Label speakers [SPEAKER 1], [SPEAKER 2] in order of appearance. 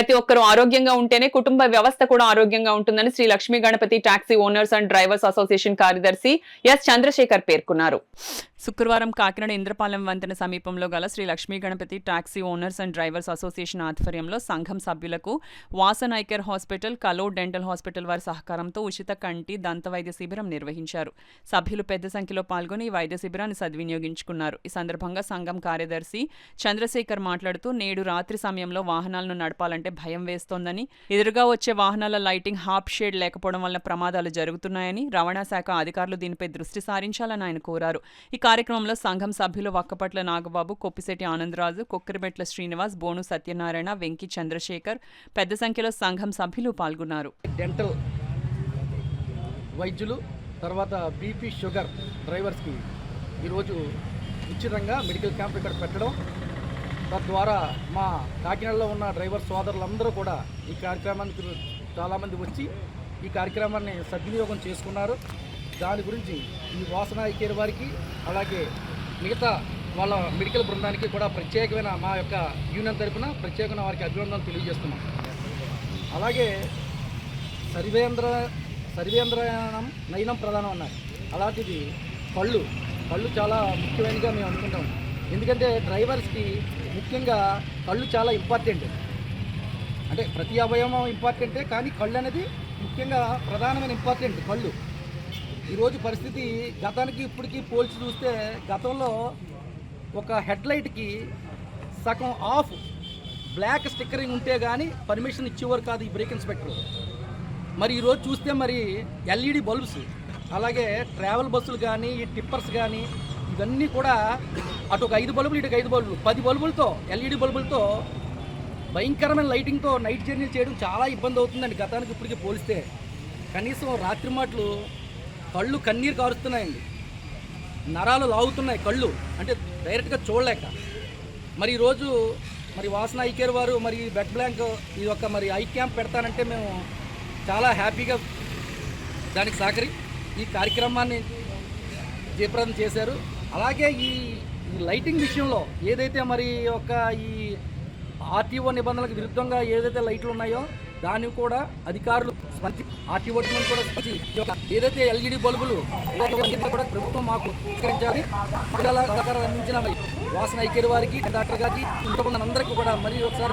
[SPEAKER 1] ప్రతి ఒక్కరూ ఆరోగ్యంగా ఉంటేనే కుటుంబ వ్యవస్థ కూడా ఆరోగ్యంగా ఉంటుందని Shri Lakshmi Ganapati taxi owners and drivers association కార్యదర్శి ఎస్ చంద్రశేఖర్ పేర్కొన్నారు. శుక్రవారం కాకినాడ ఇంద్రపాలెం వంతెన సమీపంలో గల Shri Lakshmi Ganapati taxi owners and drivers association ఆధ్వర్యంలో సంఘం సభ్యులకు వాసన్ ఐ కేర్ హాస్పిటల్, కలో డెంటల్ హాస్పిటల్ వారి సహకారంతో ఉచిత కంటి దంత వైద్య శిబిరం నిర్వహించారు. సభ్యులు పెద్ద సంఖ్యలో పాల్గొని ఈ వైద్య శిబిరాన్ని సద్వినియోగించుకున్నారు. ఈ సందర్భంగా సంఘం కార్యదర్శి చంద్రశేఖర్ మాట్లాడుతూ, నేడు రాత్రి సమయంలో వాహనాలను నడపాలంటే భయం వేస్తోందని, ఎదురుగా వచ్చే వాహనాల లైటింగ్ హాఫ్ షేడ్ లేకపోవడం వల్ల ప్రమాదాలు జరుగుతున్నాయని, రవాణా శాఖ అధికారులు దీనిపై దృష్టి సారించాలని ఆయన కోరారు. ఈ కార్యక్రమంలో సంఘం సభ్యులు వక్కపట్ల నాగబాబు, కొప్పిశెట్టి ఆనందరాజు, కొక్కిరిమెట్ల శ్రీనివాస్, బోను సత్యనారాయణ, వెంకి చంద్రశేఖర్ పెద్ద సంఖ్యలో సంఘం సభ్యులు పాల్గొన్నారు.
[SPEAKER 2] డెంటల్ వైద్యులు, తర్వాత బీపీ, షుగర్ డ్రైవర్స్కి ఈరోజు ఉచితంగా మెడికల్ క్యాంప్ ఇక్కడ పెట్టడం, తద్వారా మా కాకినాడలో ఉన్న డ్రైవర్ సోదరులందరూ కూడా ఈ కార్యక్రమానికి చాలామంది వచ్చి ఈ కార్యక్రమాన్ని సద్వినియోగం చేసుకున్నారు. దాని గురించి ఈ వాసన ఐ కేర్ వారికి, అలాగే మిగతా వాళ్ళ మెడికల్ బృందానికి కూడా ప్రత్యేకమైన మా యొక్క యూనియన్ తరఫున ప్రత్యేకమైన వారికి అభినందనలు తెలియజేస్తున్నాం. అలాగే సర్వేంద్రయానం నయనం ప్రధానం అన్నారు. అలాంటిది కళ్ళు చాలా ముఖ్యమైనగా మేము అనుకుంటాం. ఎందుకంటే డ్రైవర్స్కి ముఖ్యంగా కళ్ళు చాలా ఇంపార్టెంట్. అంటే ప్రతి అవయవం ఇంపార్టెంటే, కానీ కళ్ళు అనేది ముఖ్యంగా ప్రధానమైన ఇంపార్టెంట్. కళ్ళు ఈరోజు పరిస్థితి గతానికి ఇప్పటికీ పోల్చి చూస్తే, గతంలో ఒక హెడ్లైట్కి సగం ఆఫ్ బ్లాక్ స్టిక్కరింగ్ ఉంటే కానీ పర్మిషన్ ఇచ్చేవారు కాదు ఈ బ్రేక్ ఇన్స్పెక్టర్. మరి ఈరోజు చూస్తే మరి ఎల్ఈడి బల్బ్స్, అలాగే ట్రావెల్ బస్సులు కానీ, ఈ టిప్పర్స్ కానీ, ఇవన్నీ కూడా అటు ఒక 5 బల్బులు, ఇటు 5 బల్బులు, 10 బల్బులతో, ఎల్ఈడి బల్బులతో భయంకరమైన లైటింగ్తో నైట్ జర్నీలు చేయడం చాలా ఇబ్బంది అవుతుందండి గతానికి ఇప్పటికీ పోలిస్తే. కనీసం రాత్రి మాటలు కళ్ళు కన్నీరు కారుస్తున్నాయండి, నరాలు లాగుతున్నాయి కళ్ళు, అంటే డైరెక్ట్గా చూడలేక. మరి ఈరోజు మరి వాసన ఐ కేర్ వారు మరి బెడ్ బ్లాంక్ ఇది ఒక మరి ఐ క్యాంప్ పెడతానంటే మేము చాలా హ్యాపీగా దానికి ఈ కార్యక్రమాన్ని జయప్రదం చేశారు. అలాగే ఈ లైటింగ్ విషయంలో ఏదైతే మరి ఒక ఈ ఆర్టీఓ నిబంధనలకు విరుద్ధంగా ఏదైతే లైట్లు ఉన్నాయో దాన్ని కూడా అధికారులు స్పందించి ఆర్టీఓ కూడా ఏదైతే ఎల్ఈడి బల్బులు కూడా ప్రభుత్వం మాకు స్వీకరించాలి. సహకారం అందించిన వాసన ఐ కేర్ వారికి, డాక్టర్ గారికి, అందరికీ కూడా మరి ఒకసారి